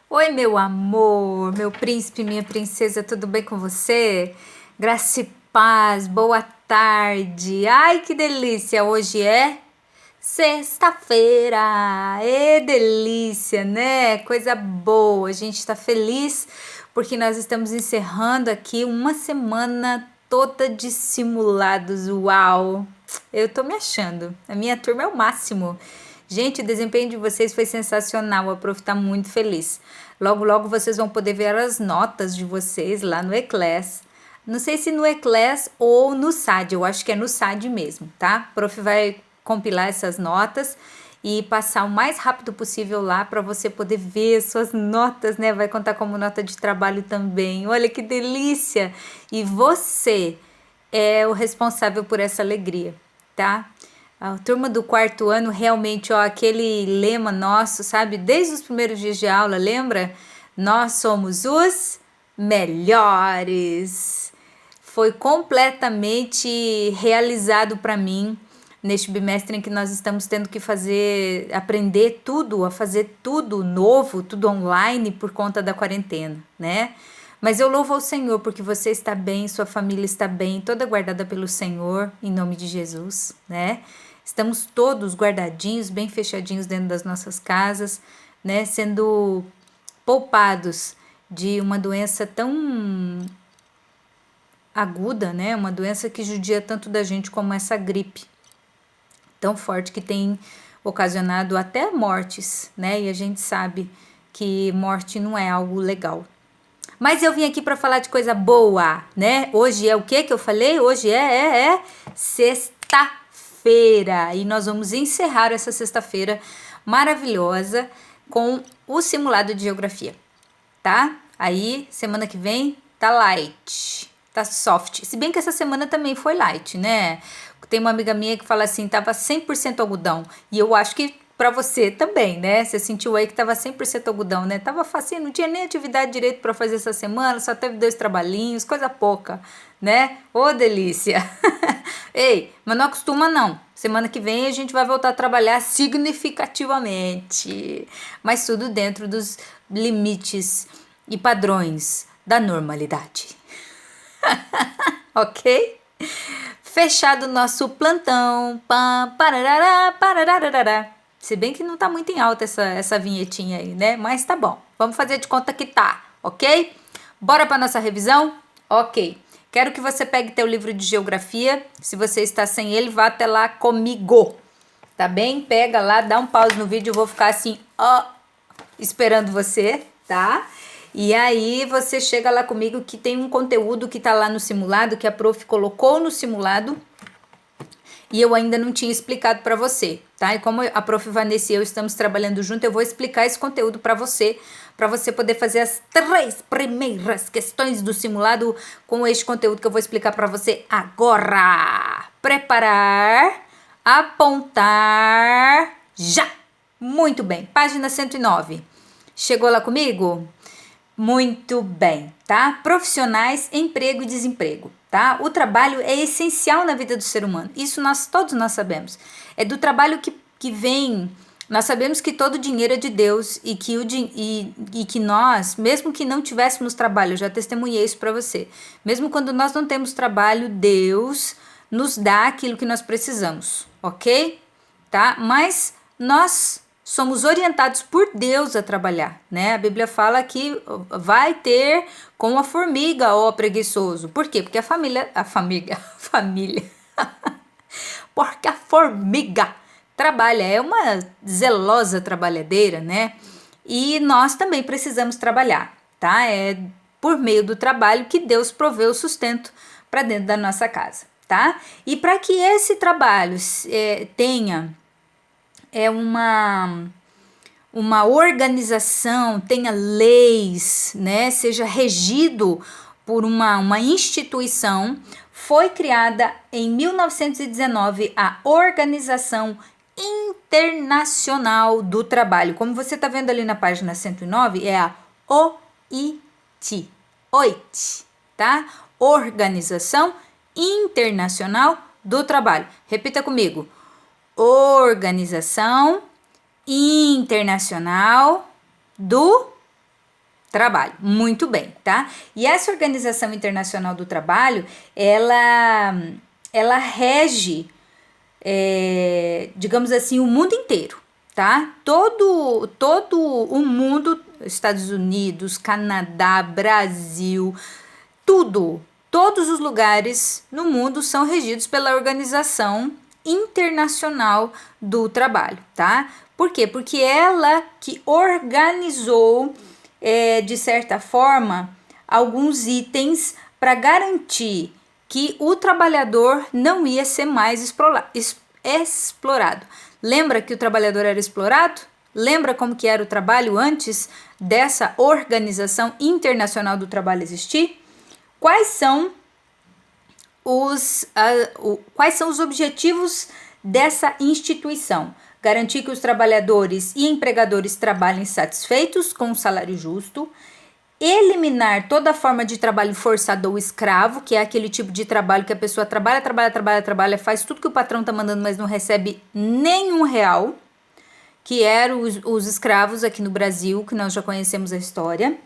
Oi, meu amor, meu príncipe, minha princesa, tudo bem com você? Graça e paz, boa tarde. Ai, que delícia! Hoje é sexta-feira. Ê, delícia, né? Coisa boa. A gente tá feliz porque nós estamos encerrando aqui uma semana toda de simulados. Uau! Eu tô me achando. A minha turma é o máximo. Gente, o desempenho de vocês foi sensacional. A prof tá muito feliz. Logo, logo vocês vão poder ver as notas de vocês lá no Eclass. Não sei se no Eclass ou no SAD, eu acho que é no SAD mesmo, tá? O prof vai compilar essas notas e passar o mais rápido possível lá para você poder ver suas notas, né? Vai contar como nota de trabalho também. Olha que delícia! E você é o responsável por essa alegria, tá? A turma do quarto ano, realmente, ó, aquele lema nosso, sabe? Desde os primeiros dias de aula, lembra? Nós somos os melhores. Foi completamente realizado para mim neste bimestre em que nós estamos tendo que aprender tudo, a fazer tudo novo, tudo online por conta da quarentena, né? Mas eu louvo ao Senhor porque você está bem, sua família está bem, toda guardada pelo Senhor, em nome de Jesus, né? Estamos todos guardadinhos, bem fechadinhos dentro das nossas casas, né? Sendo poupados de uma doença tão aguda, né? Uma doença que judia tanto da gente como essa gripe tão forte que tem ocasionado até mortes, né? E a gente sabe que morte não é algo legal. Mas eu vim aqui para falar de coisa boa, né? Hoje é o que eu falei? Hoje é sexta-feira. E nós vamos encerrar essa sexta-feira maravilhosa com o simulado de geografia, tá? Aí, semana que vem, tá light, tá soft. Se bem que essa semana também foi light, né? Tem uma amiga minha que fala assim, tava 100% algodão. E eu acho que pra você também, né? Você sentiu aí que tava 100% algodão, né? Tava facinho, não tinha nem atividade direito pra fazer essa semana, só teve 2 trabalhinhos, coisa pouca, né? Ô, delícia! Ei, mas não acostuma não. Semana que vem a gente vai voltar a trabalhar significativamente. Mas tudo dentro dos limites e padrões da normalidade. Ok? Fechado o nosso plantão. Pam, pararará, parararará. Se bem que não tá muito em alta essa vinhetinha aí, né? Mas tá bom. Vamos fazer de conta que tá, ok? Bora para nossa revisão? Ok. Quero que você pegue teu livro de geografia. Se você está sem ele, vá até lá comigo. Tá bem? Pega lá, dá um pause no vídeo. Eu vou ficar assim, ó, esperando você, tá? E aí você chega lá comigo que tem um conteúdo que tá lá no simulado, que a prof colocou no simulado e eu ainda não tinha explicado para você, tá? E como a prof Vanessa e eu estamos trabalhando junto, eu vou explicar esse conteúdo para você poder fazer as 3 primeiras questões do simulado com este conteúdo que eu vou explicar para você agora. Preparar, apontar, já! Muito bem, página 109. Chegou lá comigo? Muito bem, tá? Profissionais, emprego e desemprego, tá? O trabalho é essencial na vida do ser humano. Isso todos nós sabemos. É do trabalho que vem. Nós sabemos que todo o dinheiro é de Deus e que nós, mesmo que não tivéssemos trabalho, eu já testemunhei isso para você. Mesmo quando nós não temos trabalho, Deus nos dá aquilo que nós precisamos, ok? Tá? Mas nós somos orientados por Deus a trabalhar, né? A Bíblia fala que vai ter com a formiga, ó preguiçoso. Por quê? Porque família, porque a formiga trabalha, é uma zelosa trabalhadeira, né? E nós também precisamos trabalhar, tá? É por meio do trabalho que Deus provê o sustento para dentro da nossa casa, tá? E para que esse trabalho tenha uma organização, tenha leis, né, seja regido por uma instituição, foi criada em 1919 a Organização Internacional do Trabalho. Como você está vendo ali na página 109, é a OIT. OIT, tá? Organização Internacional do Trabalho. Repita comigo. Organização Internacional do trabalho. Muito bem, tá? E essa Organização Internacional do Trabalho, ela rege, digamos assim, o mundo inteiro, tá? Todo o mundo, Estados Unidos, Canadá, Brasil, todos os lugares no mundo são regidos pela Organização Internacional do Trabalho, tá? Por quê? Porque ela que organizou, de certa forma, alguns itens para garantir que o trabalhador não ia ser mais explorado. Lembra que o trabalhador era explorado? Lembra como que era o trabalho antes dessa Organização Internacional do Trabalho existir? Quais são os objetivos dessa instituição? Garantir que os trabalhadores e empregadores trabalhem satisfeitos com um salário justo, eliminar toda forma de trabalho forçado ou escravo, que é aquele tipo de trabalho que a pessoa trabalha, faz tudo que o patrão tá mandando, mas não recebe nenhum real, que eram os escravos aqui no Brasil, que nós já conhecemos a história.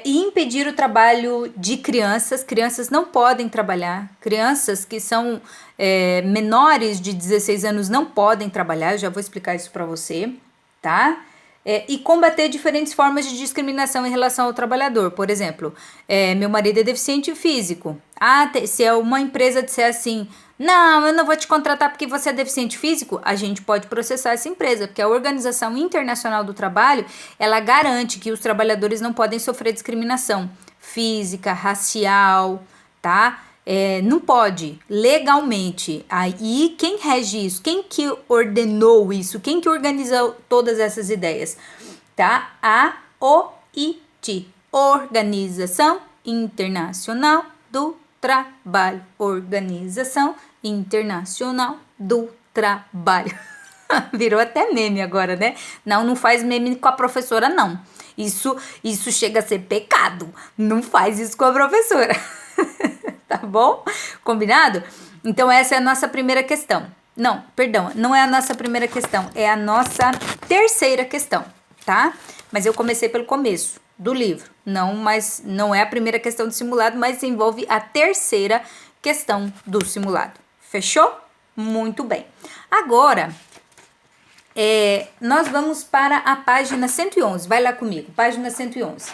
E impedir o trabalho de crianças não podem trabalhar, crianças que são menores de 16 anos não podem trabalhar, já vou explicar isso para você, tá? E combater diferentes formas de discriminação em relação ao trabalhador, por exemplo, meu marido é deficiente físico, se é uma empresa disser assim, não, eu não vou te contratar porque você é deficiente físico, a gente pode processar essa empresa, porque a Organização Internacional do Trabalho, ela garante que os trabalhadores não podem sofrer discriminação física, racial, tá? Não pode, legalmente. Aí, quem rege isso? Quem que ordenou isso? Quem que organizou todas essas ideias? Tá? A OIT, Organização Internacional do Trabalho. Organização Internacional do Trabalho. Virou até meme agora, né? Não faz meme com a professora, não. Isso chega a ser pecado. Não faz isso com a professora. Tá bom? Combinado? Então essa é a nossa primeira questão. Não, perdão, não é a nossa primeira questão, é a nossa terceira questão, tá? Mas eu comecei pelo começo do livro. Não é a primeira questão do simulado, mas envolve a terceira questão do simulado. Fechou? Muito bem. Agora, nós vamos para a página 111. Vai lá comigo, página 111.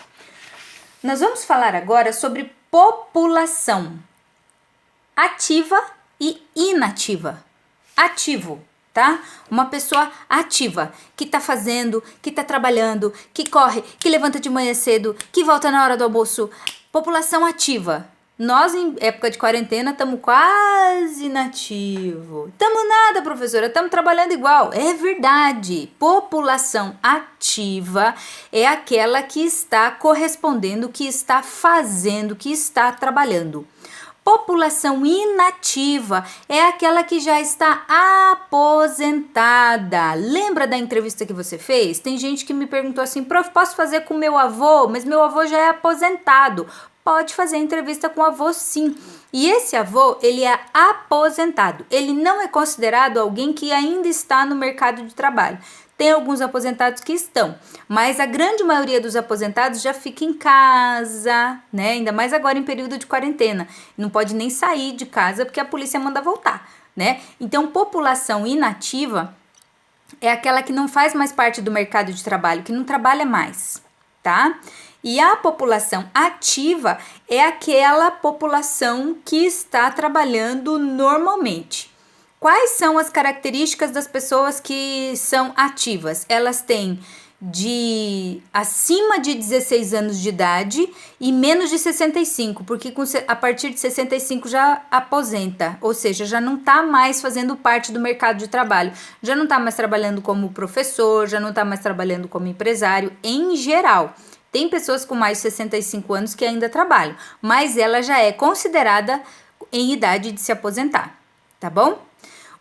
Nós vamos falar agora sobre população ativa e inativa. Ativo, tá? Uma pessoa ativa, que tá fazendo, que tá trabalhando, que corre, que levanta de manhã cedo, que volta na hora do almoço. População ativa. Nós, em época de quarentena, estamos quase inativo. Estamos nada, professora, estamos trabalhando igual. É verdade. População ativa é aquela que está correspondendo, que está fazendo, que está trabalhando. População inativa é aquela que já está aposentada. Lembra da entrevista que você fez? Tem gente que me perguntou assim, prof, posso fazer com meu avô? Mas meu avô já é aposentado. Pode fazer entrevista com o avô, sim. E esse avô, ele é aposentado. Ele não é considerado alguém que ainda está no mercado de trabalho. Tem alguns aposentados que estão, mas a grande maioria dos aposentados já fica em casa, né? Ainda mais agora em período de quarentena. Não pode nem sair de casa porque a polícia manda voltar, né? Então, população inativa é aquela que não faz mais parte do mercado de trabalho, que não trabalha mais, tá? E a população ativa é aquela população que está trabalhando normalmente. Quais são as características das pessoas que são ativas? Elas têm acima de 16 anos de idade e menos de 65, porque a partir de 65 já aposenta, ou seja, já não está mais fazendo parte do mercado de trabalho, já não está mais trabalhando como professor, já não está mais trabalhando como empresário, em geral. Tem pessoas com mais de 65 anos que ainda trabalham, mas ela já é considerada em idade de se aposentar, tá bom?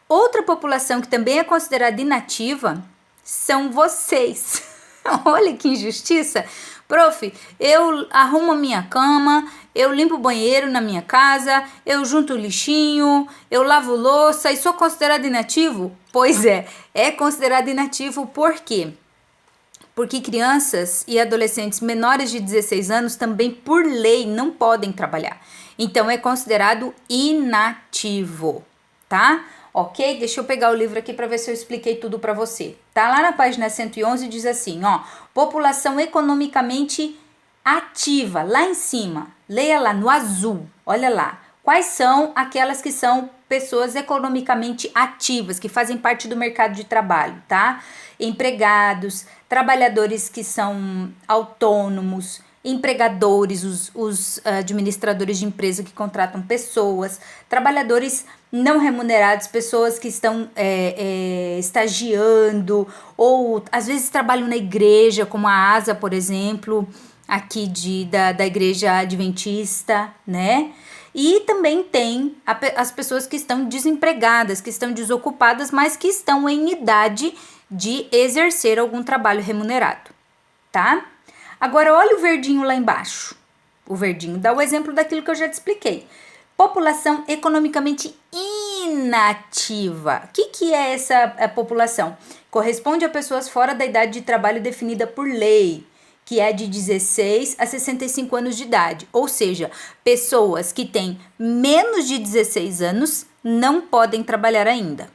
Outra população que também é considerada inativa são vocês. Olha que injustiça. Prof, eu arrumo a minha cama, eu limpo o banheiro na minha casa, eu junto o lixinho, eu lavo louça e sou considerado inativo? Pois é considerado inativo por quê? porque crianças e adolescentes menores de 16 anos também, por lei, não podem trabalhar. Então, é considerado inativo, tá? Ok? Deixa eu pegar o livro aqui para ver se eu expliquei tudo para você. Tá lá na página 111, diz assim, ó, população economicamente ativa, lá em cima, leia lá no azul, olha lá. Quais são aquelas que são pessoas economicamente ativas, que fazem parte do mercado de trabalho, tá? Empregados, trabalhadores que são autônomos, empregadores, os administradores de empresa que contratam pessoas, trabalhadores não remunerados, pessoas que estão estagiando, ou às vezes trabalham na igreja, como a ASA, por exemplo, aqui da igreja adventista, né? E também tem as pessoas que estão desempregadas, que estão desocupadas, mas que estão em idade de exercer algum trabalho remunerado, tá? Agora, olha o verdinho lá embaixo. O verdinho dá o exemplo daquilo que eu já te expliquei. População economicamente inativa. O que é essa população? Corresponde a pessoas fora da idade de trabalho definida por lei, que é de 16 a 65 anos de idade. Ou seja, pessoas que têm menos de 16 anos não podem trabalhar ainda,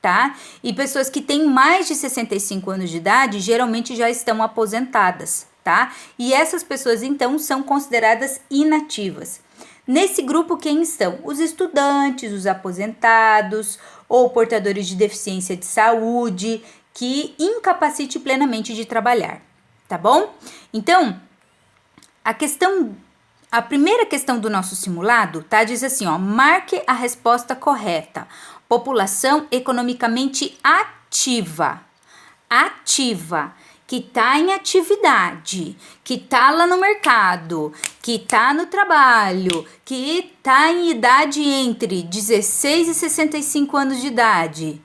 tá? E pessoas que têm mais de 65 anos de idade geralmente já estão aposentadas, tá? E essas pessoas, então, são consideradas inativas. Nesse grupo, quem estão? Os estudantes, os aposentados ou portadores de deficiência de saúde que incapacite plenamente de trabalhar. Tá bom? Então, a primeira questão do nosso simulado, tá? Diz assim, ó, marque a resposta correta. População economicamente ativa. Ativa, que tá em atividade, que tá lá no mercado, que tá no trabalho, que tá em idade entre 16 e 65 anos de idade.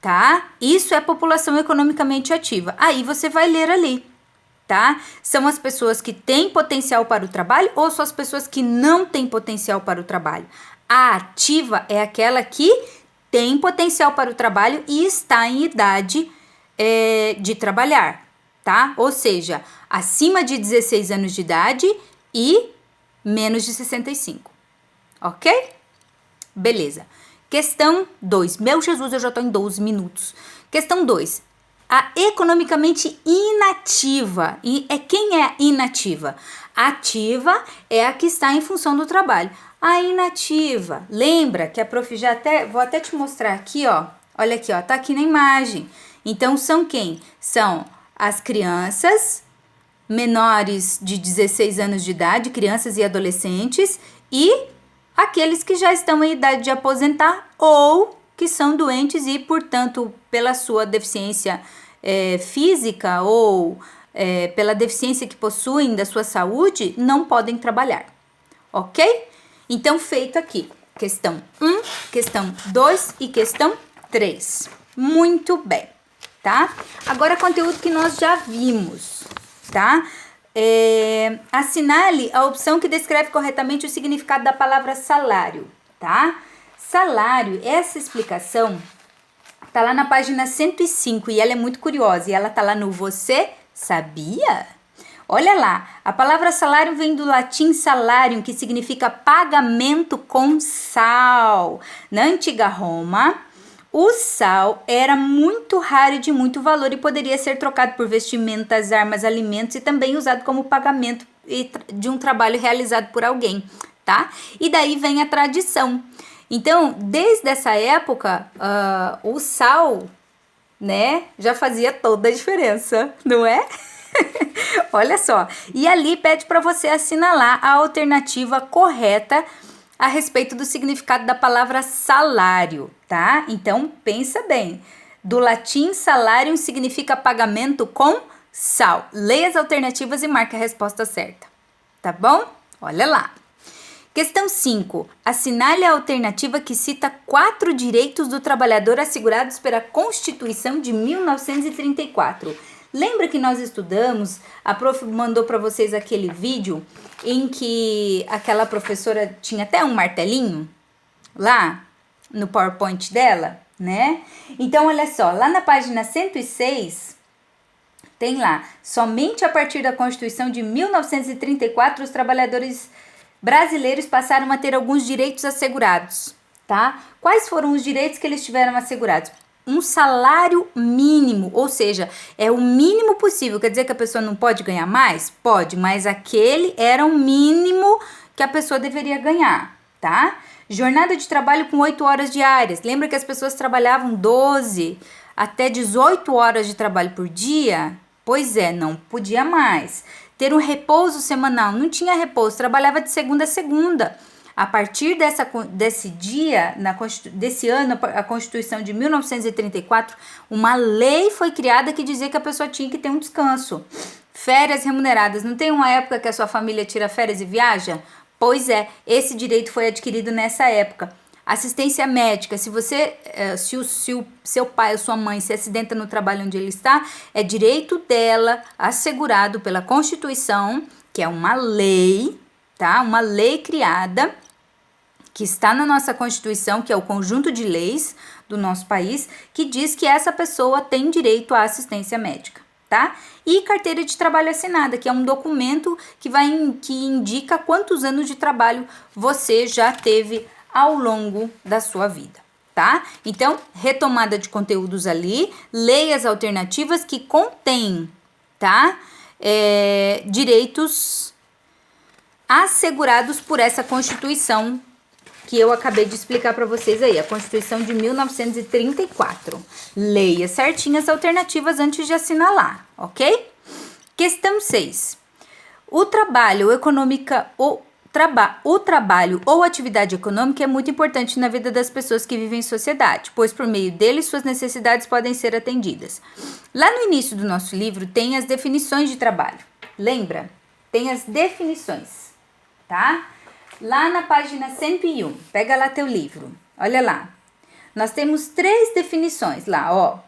Tá? Isso é população economicamente ativa. Aí você vai ler ali, tá? São as pessoas que têm potencial para o trabalho ou são as pessoas que não têm potencial para o trabalho? A ativa é aquela que tem potencial para o trabalho e está em idade de trabalhar, tá? Ou seja, acima de 16 anos de idade e menos de 65, ok? Beleza. Questão 2. Meu Jesus, eu já estou em 12 minutos. Questão 2. A economicamente inativa. E quem é inativa? Ativa é a que está em função do trabalho. A inativa. Lembra que a prof já vou até te mostrar aqui, ó. Olha aqui, ó. Tá aqui na imagem. Então, são quem? São as crianças menores de 16 anos de idade, crianças e adolescentes, e aqueles que já estão em idade de aposentar ou que são doentes e, portanto, pela sua deficiência física ou pela deficiência que possuem da sua saúde, não podem trabalhar, ok? Então, feito aqui, questão 1, questão 2 e questão 3. Muito bem, tá? Agora, conteúdo que nós já vimos, tá? Assinale a opção que descreve corretamente o significado da palavra salário, tá? Salário, essa explicação tá lá na página 105 e ela é muito curiosa e ela tá lá no Você Sabia? Olha lá, a palavra salário vem do latim salarium, que significa pagamento com sal. Na antiga Roma, o sal era muito raro e de muito valor e poderia ser trocado por vestimentas, armas, alimentos e também usado como pagamento de um trabalho realizado por alguém, tá? E daí vem a tradição. Então, desde essa época, o sal, né, já fazia toda a diferença, não é? Olha só. E ali pede para você assinalar a alternativa correta a respeito do significado da palavra salário, tá? Então, pensa bem. Do latim, salarium significa pagamento com sal. Leia as alternativas e marque a resposta certa, tá bom? Olha lá. Questão 5. Assinale a alternativa que cita 4 direitos do trabalhador assegurados pela Constituição de 1934. Lembra que nós estudamos, a prof mandou para vocês aquele vídeo em que aquela professora tinha até um martelinho lá no PowerPoint dela, né? Então, olha só, lá na página 106, Tem lá, somente a partir da Constituição de 1934 os trabalhadores brasileiros passaram a ter alguns direitos assegurados, tá? Quais foram os direitos que eles tiveram assegurados? Um salário mínimo, ou seja, é o mínimo possível. Quer dizer que a pessoa não pode ganhar mais? Pode, mas aquele era o mínimo que a pessoa deveria ganhar, tá? Jornada de trabalho com 8 horas diárias. Lembra que as pessoas trabalhavam 12 até 18 horas de trabalho por dia? Pois é, não podia mais. Ter um repouso semanal, não tinha repouso, trabalhava de segunda a segunda. A partir desse dia, desse ano, a Constituição de 1934, uma lei foi criada que dizia que a pessoa tinha que ter um descanso. Férias remuneradas. Não tem uma época que a sua família tira férias e viaja? Pois é, esse direito foi adquirido nessa época. Assistência médica, se o seu pai ou sua mãe se acidenta no trabalho onde ele está, é direito dela, assegurado pela Constituição, que é uma lei, tá? Uma lei criada, que está na nossa Constituição, que é o conjunto de leis do nosso país, que diz que essa pessoa tem direito à assistência médica, tá? E carteira de trabalho assinada, que é um documento que indica quantos anos de trabalho você já teve ao longo da sua vida, tá? Então, retomada de conteúdos ali, leis alternativas que contêm, tá? Direitos assegurados por essa Constituição que eu acabei de explicar para vocês aí, a Constituição de 1934. Leia certinho as alternativas antes de assinalar, ok? Questão 6. O trabalho ou atividade econômica é muito importante na vida das pessoas que vivem em sociedade, pois por meio dele suas necessidades podem ser atendidas. Lá no início do nosso livro tem as definições de trabalho. Lembra? Tem as definições, tá? Lá na página 101, pega lá teu livro, olha lá. Nós temos 3 definições lá, ó.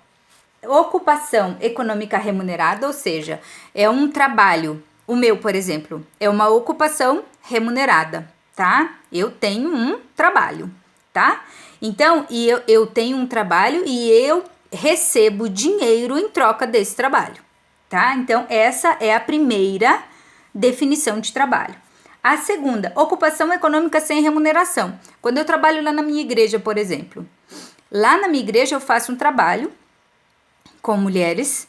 Ocupação econômica remunerada, ou seja, é um trabalho. O meu, por exemplo, é uma ocupação remunerada, tá? Eu tenho um trabalho, tá? Então, eu tenho um trabalho e eu recebo dinheiro em troca desse trabalho, tá? Então, essa é a primeira definição de trabalho. A segunda, ocupação econômica sem remuneração. Quando eu trabalho lá na minha igreja, por exemplo. Lá na minha igreja eu faço um trabalho com mulheres,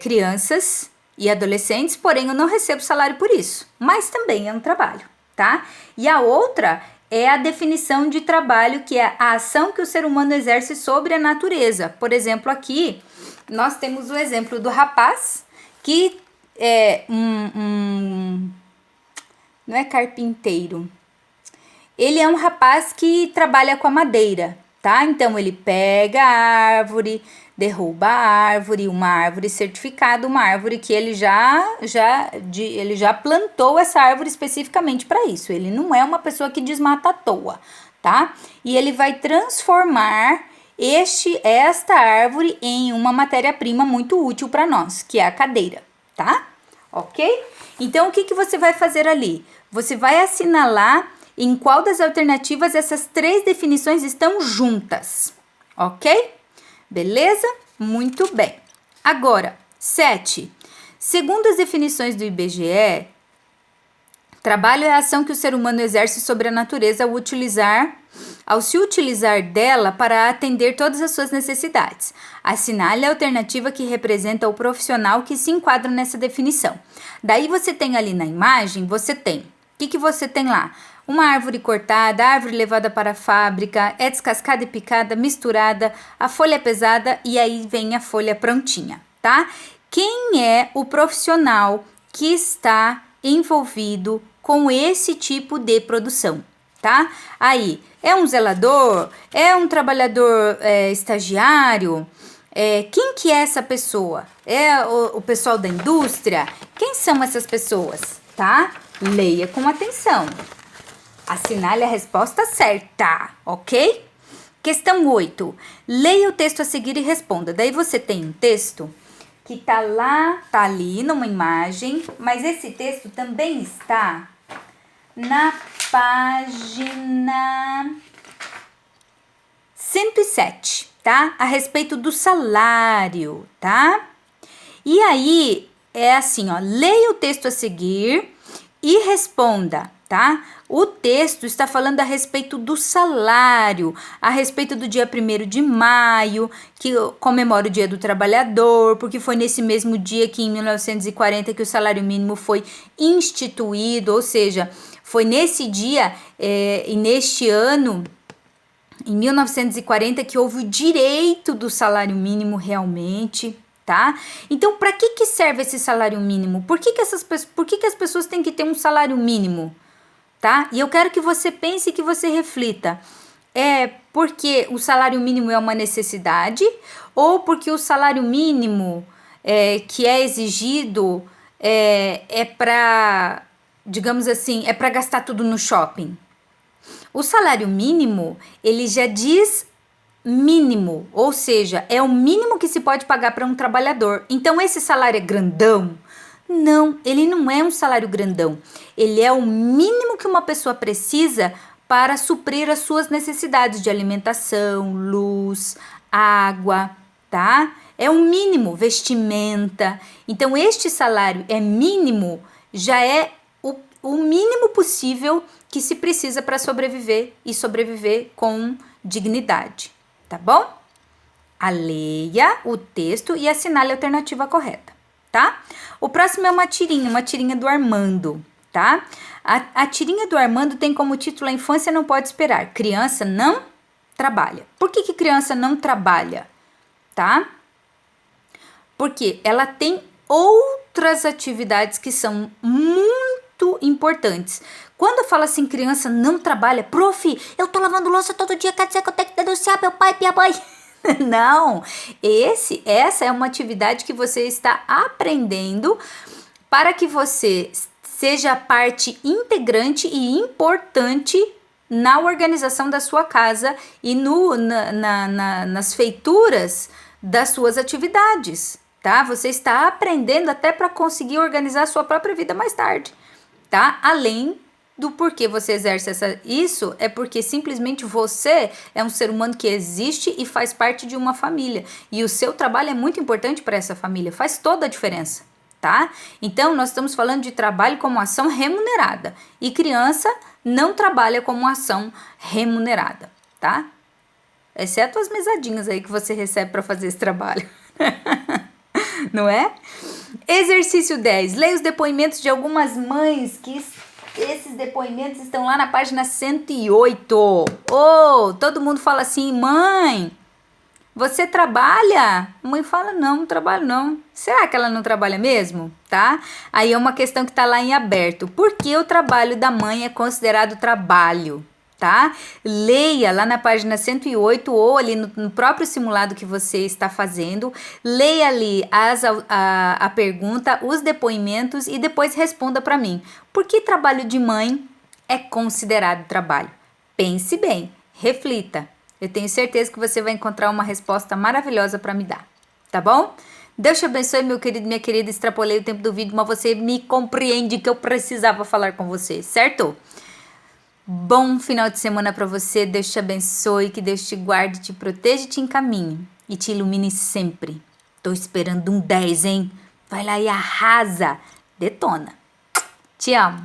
crianças e adolescentes, porém eu não recebo salário por isso. Mas também é um trabalho, tá? E a outra é a definição de trabalho, que é a ação que o ser humano exerce sobre a natureza. Por exemplo, aqui nós temos o exemplo do rapaz que é não é carpinteiro. Ele é um rapaz que trabalha com a madeira, tá? Então, ele pega a árvore, derruba a árvore, uma árvore certificada, uma árvore que ele já plantou essa árvore especificamente para isso. Ele não é uma pessoa que desmata à toa, tá? E ele vai transformar esta árvore em uma matéria-prima muito útil para nós, que é a cadeira, tá? Ok? Então, o que você vai fazer ali? Você vai assinalar em qual das alternativas essas 3 definições estão juntas, ok? Beleza? Muito bem. Agora, 7. Segundo as definições do IBGE, trabalho é a ação que o ser humano exerce sobre a natureza ao se utilizar dela para atender todas as suas necessidades. Assinale a alternativa que representa o profissional que se enquadra nessa definição. Daí você tem ali na imagem, você tem. O que você tem lá? Uma árvore cortada, a árvore levada para a fábrica, é descascada e picada, misturada, a folha é pesada e aí vem a folha prontinha, tá? Quem é o profissional que está envolvido com esse tipo de produção, tá? Aí, é um zelador? É um trabalhador estagiário? Quem que é essa pessoa? É o pessoal da indústria? Quem são essas pessoas, tá? Leia com atenção. Assinale a resposta certa, ok? Questão 8. Leia o texto a seguir e responda. Daí você tem um texto que tá ali numa imagem, mas esse texto também está na página 107, tá? A respeito do salário, tá? E aí, é assim, ó, leia o texto a seguir e responda, tá? O texto está falando a respeito do salário, a respeito do dia 1º de maio, que comemora o Dia do Trabalhador, porque foi nesse mesmo dia que em 1940 que o salário mínimo foi instituído, ou seja, foi nesse dia e neste ano, em 1940, que houve o direito do salário mínimo realmente, tá? Então, para que serve esse salário mínimo? Por que as pessoas têm que ter um salário mínimo? Tá? E eu quero que você pense e que você reflita. É porque o salário mínimo é uma necessidade ou porque o salário mínimo que é exigido é para, digamos assim, é para gastar tudo no shopping? O salário mínimo, ele já diz mínimo, ou seja, é o mínimo que se pode pagar para um trabalhador. Então, esse salário é grandão? Não, ele não é um salário grandão. Ele é o mínimo que uma pessoa precisa para suprir as suas necessidades de alimentação, luz, água, tá? É o mínimo, vestimenta. Então, este salário é mínimo, já é o mínimo possível que se precisa para sobreviver e sobreviver com dignidade, tá bom? Leia o texto e assinale a alternativa correta, tá? O próximo é uma tirinha do Armando, tá? A tirinha do Armando tem como título A Infância Não Pode Esperar. Criança não trabalha. Por que criança não trabalha, tá? Porque ela tem outras atividades que são muito importantes. Quando fala assim, criança não trabalha, prof, eu tô lavando louça todo dia, quer dizer que eu tenho que denunciar meu pai e minha mãe? Não, essa é uma atividade que você está aprendendo para que você seja parte integrante e importante na organização da sua casa e nas feituras das suas atividades, tá? Você está aprendendo até para conseguir organizar a sua própria vida mais tarde, tá? Além do porquê você exerce isso, é porque simplesmente você é um ser humano que existe e faz parte de uma família. E o seu trabalho é muito importante para essa família, faz toda a diferença, tá? Então, nós estamos falando de trabalho como ação remunerada. E criança não trabalha como ação remunerada, tá? Exceto as mesadinhas aí que você recebe para fazer esse trabalho. Não é? Exercício 10. Leia os depoimentos de algumas mães que... Esses depoimentos estão lá na página 108. Todo mundo fala assim, mãe, você trabalha? A mãe fala, não trabalho não. Será que ela não trabalha mesmo? Tá? Aí é uma questão que está lá em aberto. Por que o trabalho da mãe é considerado trabalho? Tá? Leia lá na página 108 ou ali no próprio simulado que você está fazendo, leia ali a pergunta, os depoimentos e depois responda para mim. Por que trabalho de mãe é considerado trabalho? Pense bem, reflita. Eu tenho certeza que você vai encontrar uma resposta maravilhosa para me dar, tá bom? Deus te abençoe, meu querido, minha querida. Extrapolei o tempo do vídeo, mas você me compreende que eu precisava falar com você, certo? Bom final de semana para você, Deus te abençoe, que Deus te guarde, te proteja e te encaminhe e te ilumine sempre. Tô esperando um 10, hein? Vai lá e arrasa, detona. Te amo.